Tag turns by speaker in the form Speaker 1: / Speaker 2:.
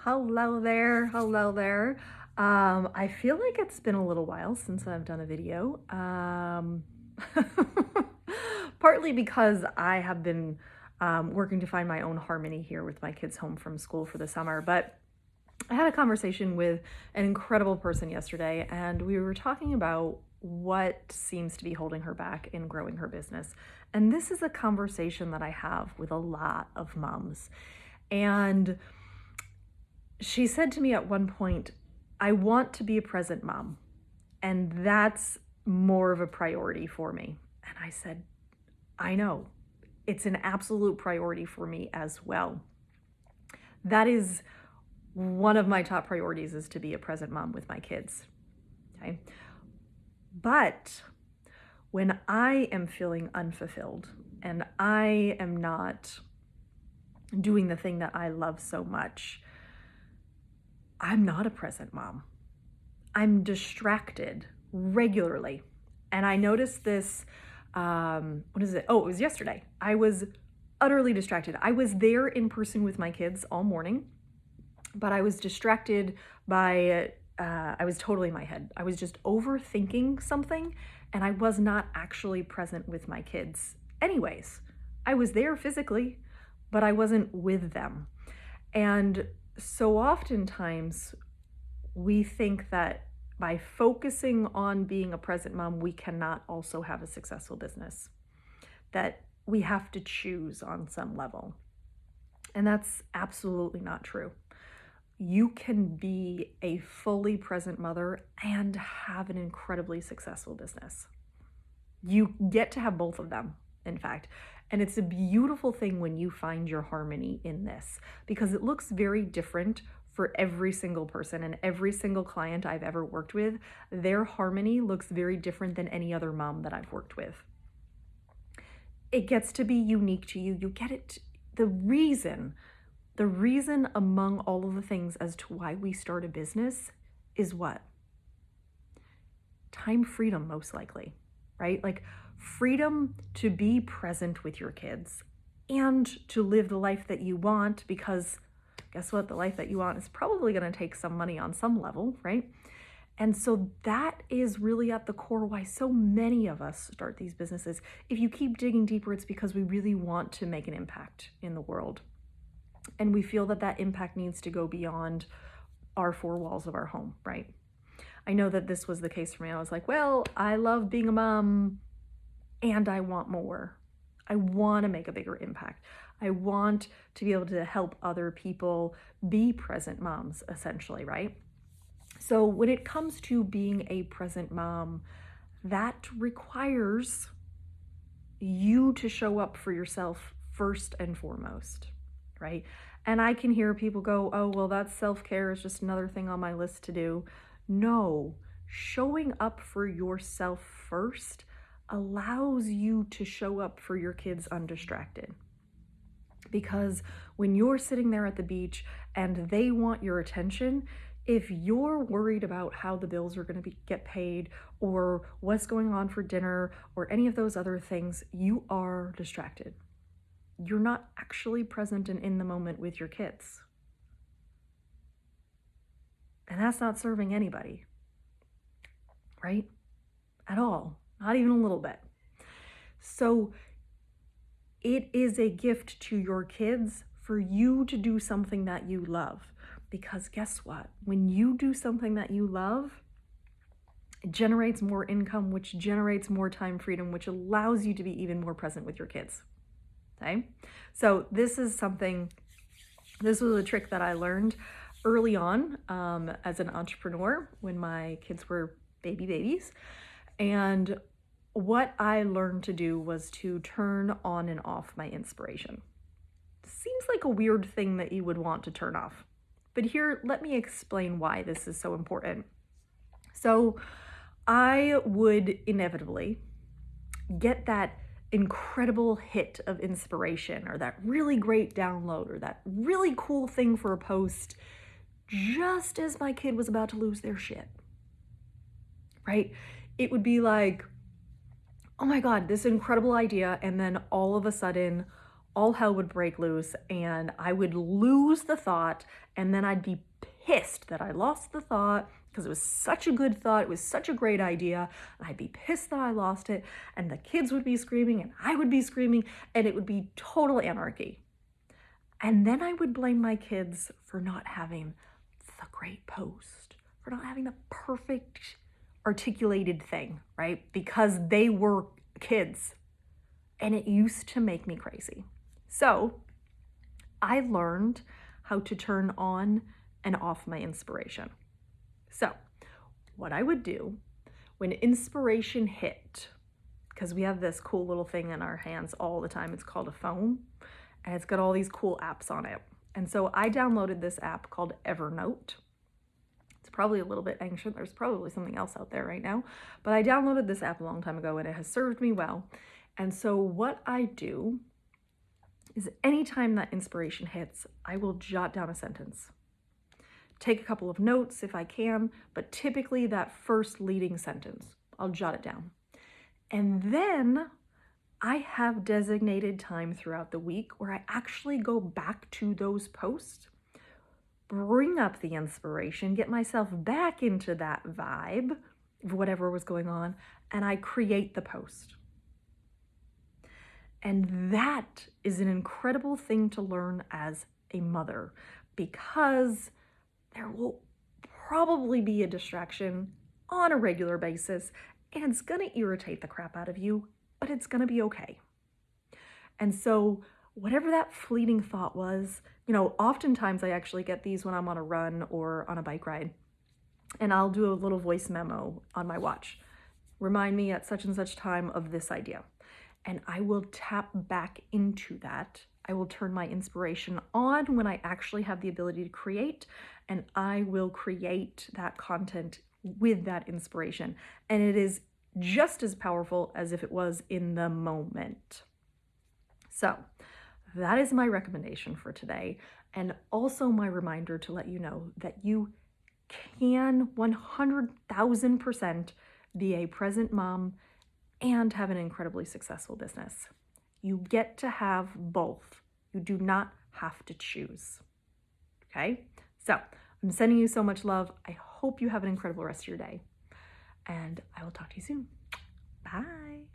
Speaker 1: Hello there, hello there. I feel like it's been a little while since I've done a video. Partly because I have been working to find my own harmony here with my kids home from school for the summer. But I had a conversation with an incredible person yesterday, and we were talking about what seems to be holding her back in growing her business. And this is a conversation that I have with a lot of moms. And she said to me at one point, I want to be a present mom, and that's more of a priority for me. And I said, I know, it's an absolute priority for me as well. That is one of my top priorities, is to be a present mom with my kids. Okay. But when I am feeling unfulfilled and I am not doing the thing that I love so much, I'm not a present mom. I'm distracted regularly. And I noticed this, what is it? Oh, it was yesterday. I was utterly distracted. I was there in person with my kids all morning, but I was distracted by, I was totally in my head. I was just overthinking something, and I was not actually present with my kids. Anyways, I was there physically, but I wasn't with them. And so oftentimes we think that by focusing on being a present mom, we cannot also have a successful business, that we have to choose on some level. And that's absolutely not true. You can be a fully present mother and have an incredibly successful business. You get to have both of them, in fact. And it's a beautiful thing when you find your harmony in this, because it looks very different for every single person, and every single client I've ever worked with, their harmony looks very different than any other mom that I've worked with. It gets to be unique to you. You get it. The reason among all of the things as to why we start a business is what? Time freedom, most likely, right? Like freedom to be present with your kids and to live the life that you want, because guess what? The life that you want is probably going to take some money on some level, right? And so that is really at the core why so many of us start these businesses. If you keep digging deeper, it's because we really want to make an impact in the world. And we feel that that impact needs to go beyond our four walls of our home, right? I know that this was the case for me. I was like, well, I love being a mom and I want more. I want to make a bigger impact. I want to be able to help other people be present moms, essentially, right? So when it comes to being a present mom, that requires you to show up for yourself first and foremost, right? And I can hear people go, oh, well, that's self-care, is just another thing on my list to do. No, showing up for yourself first allows you to show up for your kids undistracted. Because when you're sitting there at the beach and they want your attention, if you're worried about how the bills are going to get paid or what's going on for dinner or any of those other things, you are distracted. You're not actually present and in the moment with your kids. And that's not serving anybody, right? At all. Not even a little bit. So it is a gift to your kids for you to do something that you love. Because guess what? When you do something that you love, it generates more income, which generates more time freedom, which allows you to be even more present with your kids. Okay? So this was a trick that I learned early on as an entrepreneur when my kids were babies. And what I learned to do was to turn on and off my inspiration. Seems like a weird thing that you would want to turn off. But here, let me explain why this is so important. So I would inevitably get that incredible hit of inspiration or that really great download or that really cool thing for a post just as my kid was about to lose their shit, right? It would be like, oh my God, this incredible idea. And then all of a sudden, all hell would break loose and I would lose the thought, and then I'd be pissed that I lost the thought because it was such a good thought, it was such a great idea, and I'd be pissed that I lost it, and the kids would be screaming and I would be screaming, and it would be total anarchy. And then I would blame my kids for not having the great post, for not having the perfect articulated thing, right? Because they were kids, and it used to make me crazy. So I learned how to turn on and off my inspiration. So what I would do when inspiration hit, because we have this cool little thing in our hands all the time, it's called a phone, and it's got all these cool apps on it. And so I downloaded this app called Evernote. It's probably a little bit ancient. There's probably something else out there right now, but I downloaded this app a long time ago and it has served me well. And so what I do is anytime that inspiration hits, I will jot down a sentence. Take a couple of notes if I can, but typically that first leading sentence, I'll jot it down. And then I have designated time throughout the week where I actually go back to those posts, bring up the inspiration, get myself back into that vibe of whatever was going on, and I create the post. And that is an incredible thing to learn as a mother, because there will probably be a distraction on a regular basis, and it's gonna irritate the crap out of you, but it's gonna be okay. And so whatever that fleeting thought was, oftentimes I actually get these when I'm on a run or on a bike ride, and I'll do a little voice memo on my watch. Remind me at such and such time of this idea. And I will tap back into that. I will turn my inspiration on when I actually have the ability to create, and I will create that content with that inspiration. And it is just as powerful as if it was in the moment. So that is my recommendation for today, and also my reminder to let you know that you can 100,000% be a present mom and have an incredibly successful business. You get to have both. You do not have to choose. Okay? So I'm sending you so much love. I hope you have an incredible rest of your day, and I will talk to you soon. Bye.